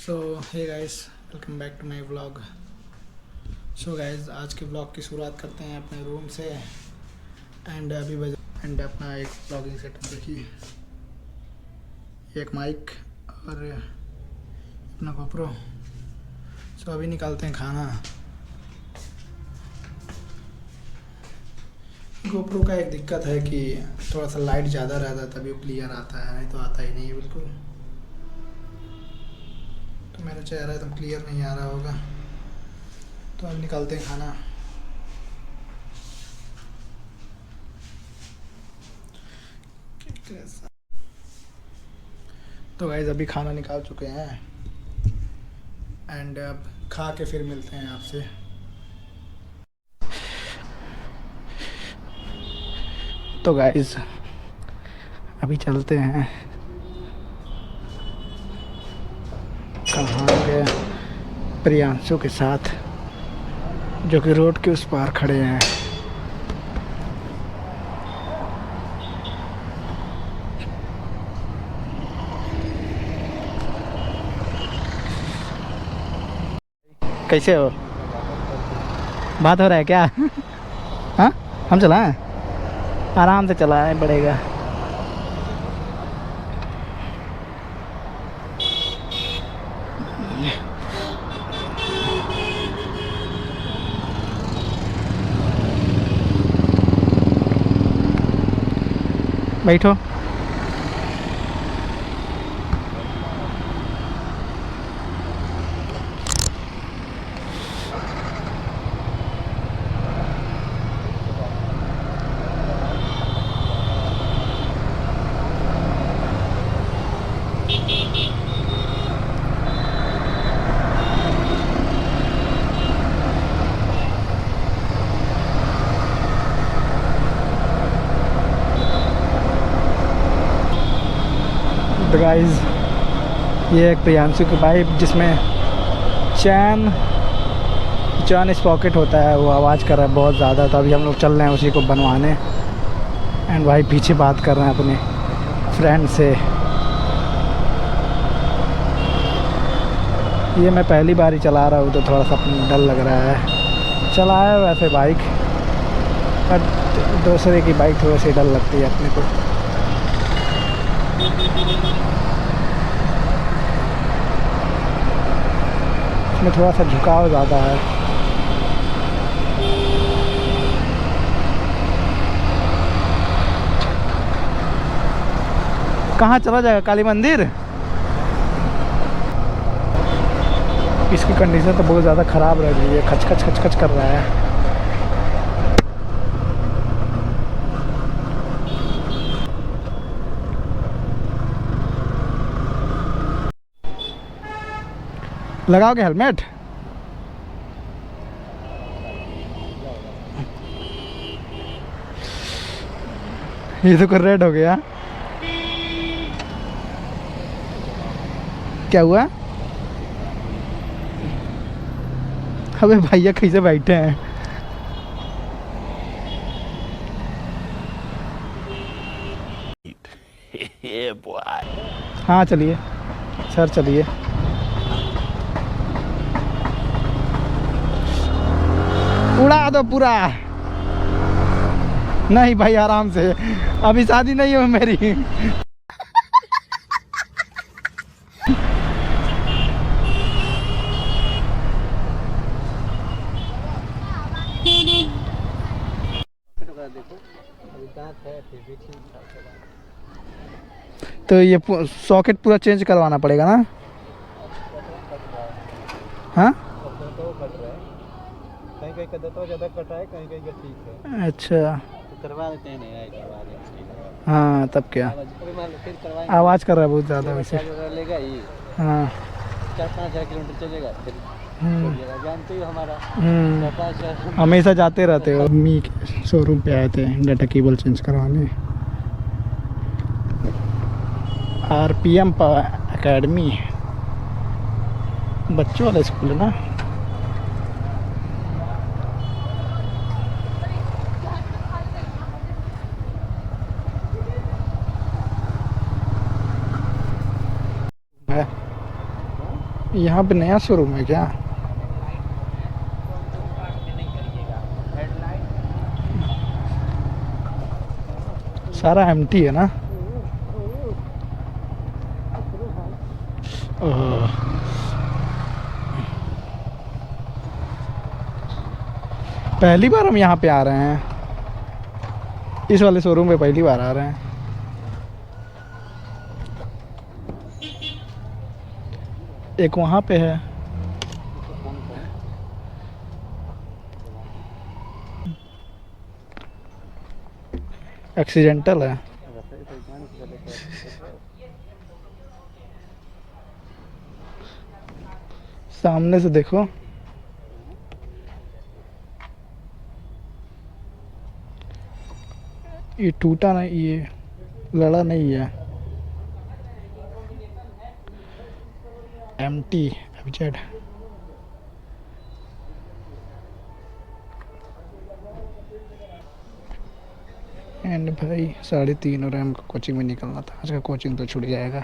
So hey guys, welcome back to my vlog. So guys, आज के vlog की शुरुआत करते हैं अपने रूम से। एंड अभी बजे एंड अपना एक व्लॉगिंग सेटअप देखिए, एक माइक और अपना गोप्रो। सो अभी निकालते हैं खाना। गोप्रो का एक दिक्कत है कि थोड़ा सा लाइट ज़्यादा रहता है तभी क्लियर आता है, नहीं तो आता ही नहीं है बिल्कुल। तो मेरा चेहरा एकदम क्लियर नहीं आ रहा होगा। तो अब निकालते हैं खाना। तो गाइस, अभी खाना निकाल चुके हैं एंड अब खा के फिर मिलते हैं आपसे। तो गाइस, अभी चलते हैं कहाँ गए, प्रियांशु के साथ, जो कि रोड के उस पार खड़े हैं। कैसे हो? बात हो रहा है क्या? हाँ, हम चलाएं? आराम से चलाएं पड़ेगा। बैठो। तो गाइस, ये एक प्रियांशु की बाइक जिसमें चैन स्पॉकेट होता है, वो आवाज़ कर रहा है बहुत ज़्यादा। तो अभी हम लोग चल रहे हैं उसी को बनवाने। एंड भाई पीछे बात कर रहे हैं अपने फ्रेंड से। ये मैं पहली बार ही चला रहा हूँ तो थोड़ा सा डर लग रहा है। चलाया वैसे बाइक, पर दूसरे की बाइक थोड़ी सी डर लगती है अपने को। इसमें थोड़ा सा झुकाव ज़्यादा है। कहाँ चला जाएगा? काली मंदिर? इसकी कंडीशन तो बहुत ज़्यादा ख़राब रह रही है, खच खच खच खच कर रहा है। लगाओगे हेलमेट? ये तो कर रेड हो गया। क्या हुआ? अबे भैया कैसे बैठे हैं? हाँ चलिए सर, चलिए। उड़ा दो पूरा। नहीं भाई, आराम से, अभी शादी नहीं हो मेरी। तो ये सॉकेट पूरा चेंज करवाना पड़ेगा ना? हाँ, कहीं कहीं का तो ज़्यादा कटा है, कहीं कहीं का ठीक है। अच्छा। तो करवा देते हैं, नहीं करवा देंगे। हाँ तब क्या, फिर करवाएंगे। आवाज़ कर रहा है बहुत ज़्यादा वैसे। लेगा ये हाँ 4-5 किलोमीटर चलेगा, फिर छोड़ देगा। जानते हो हमारा 4-5 हमेशा जाते रहते हो। मम्मी के शोरूम पे आए थे डाटा केबल चेंज करवाने। RPM एकेडमी, बच्चों वाला स्कूल है ना? है यहाँ पे नया शोरूम है क्या? सारा एम्प्टी है ना? ओह, पहली बार हम यहाँ पे आ रहे हैं, इस वाले शोरूम पे पहली बार आ रहे हैं। एक वहाँ पे है। एक्सीडेंटल है। सामने से देखो, ये टूटा नहीं, ये लड़ा नहीं है। Empty FZ. एंड भाई 3:30 और हमको कोचिंग में निकलना था। आज का कोचिंग तो छूट जाएगा।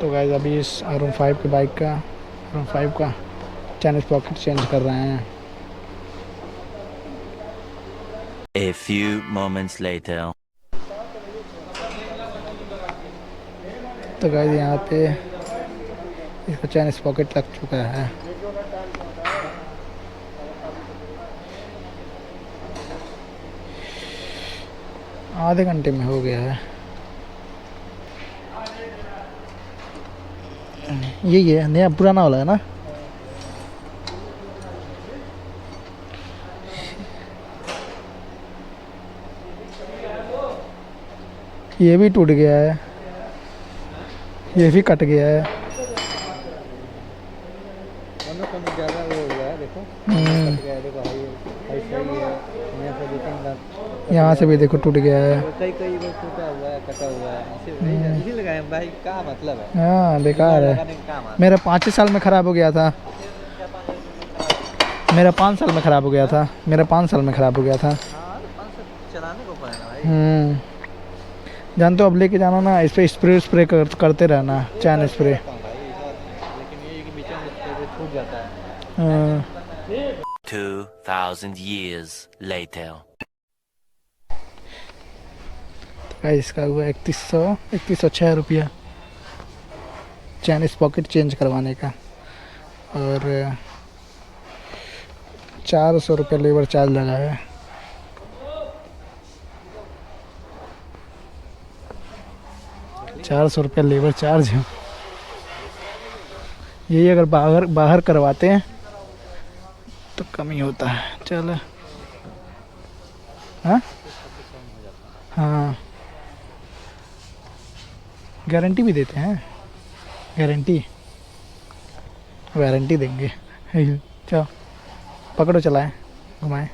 तो गाइस अभी इस R15 के बाइक का R15 का चैन स्प्रॉकेट चेंज कर रहे हैं। A few moments later. तो गाइस यहाँ पे इसका चैन स्प्रॉकेट लग चुका है। आधे घंटे में हो गया है। यही है, नया पुराना वाला है ना? ये भी टूट गया है, ये भी कट गया है। ज़्यादा वो हो गया है, देखो कट गया है, देखो हाई सही है। यहाँ से 2-3 यहाँ से भी देखो टूट गया है। कई बार टूटा हुआ है, कटा हुआ है। इसी लगाए भाई, क्या मतलब है? हाँ बेकार है। लगाने का काम है। मेरा 5 साल में ख़राब हो गया था। मेरा 5 साल में ख़राब हो गया था। मेरा 5 साल में ख़राब हो गया था। हाँ, 5 से चलाने को पड़ेगा भाई। जानते हो, अब लेके जाना ना, इस पर स्प्रे करते रहना, चैन स्प्रे। लेकिन ये कि बीच में छूट जाता है। 2000 years later. इसका हुआ 3106 रुपया चैन स्प्रॉकेट चेंज करवाने का, और 400 रुपये लेबर चार्ज लगा है। ₹400 लेबर चार्ज है। यही अगर बाहर करवाते हैं तो कम ही होता है। चलो, हाँ गारंटी भी देते हैं। वारंटी देंगे। चलो पकड़ो, चलाएं, घुमाएं।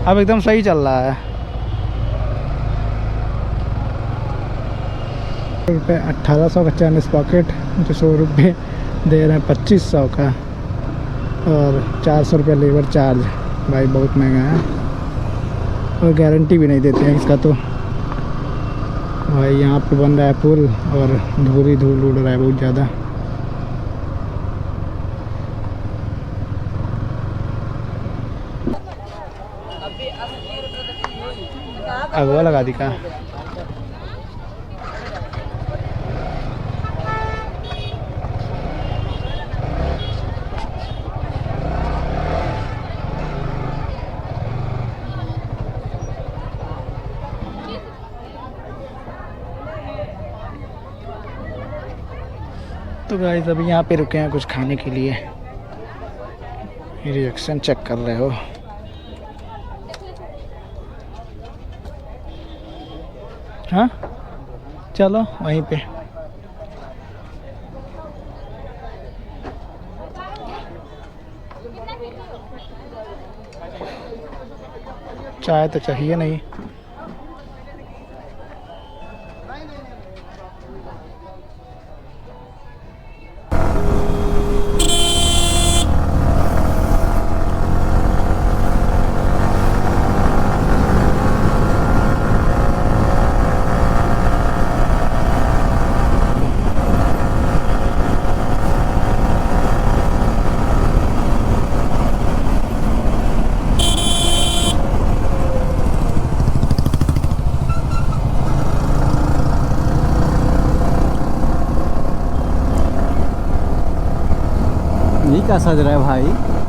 अब एकदम सही चल रहा है। रुपये 1800 का चैन स्प्रॉकेट, जो 100 रुपये दे रहे हैं 2500 का, और 400 रुपये लेबर चार्ज। भाई बहुत महंगा है, और गारंटी भी नहीं देते हैं इसका। तो भाई यहाँ पे बन रहा है पुल, और धूल उड़ रहा है बहुत ज़्यादा। अगवा लगा दी का। तो गाइस अभी यहाँ पे रुके हैं कुछ खाने के लिए। रिएक्शन चेक कर रहे हो। हाँ चलो वहीं पे। चाय तो चाहिए नहीं। ये क्या सज रहा है भाई?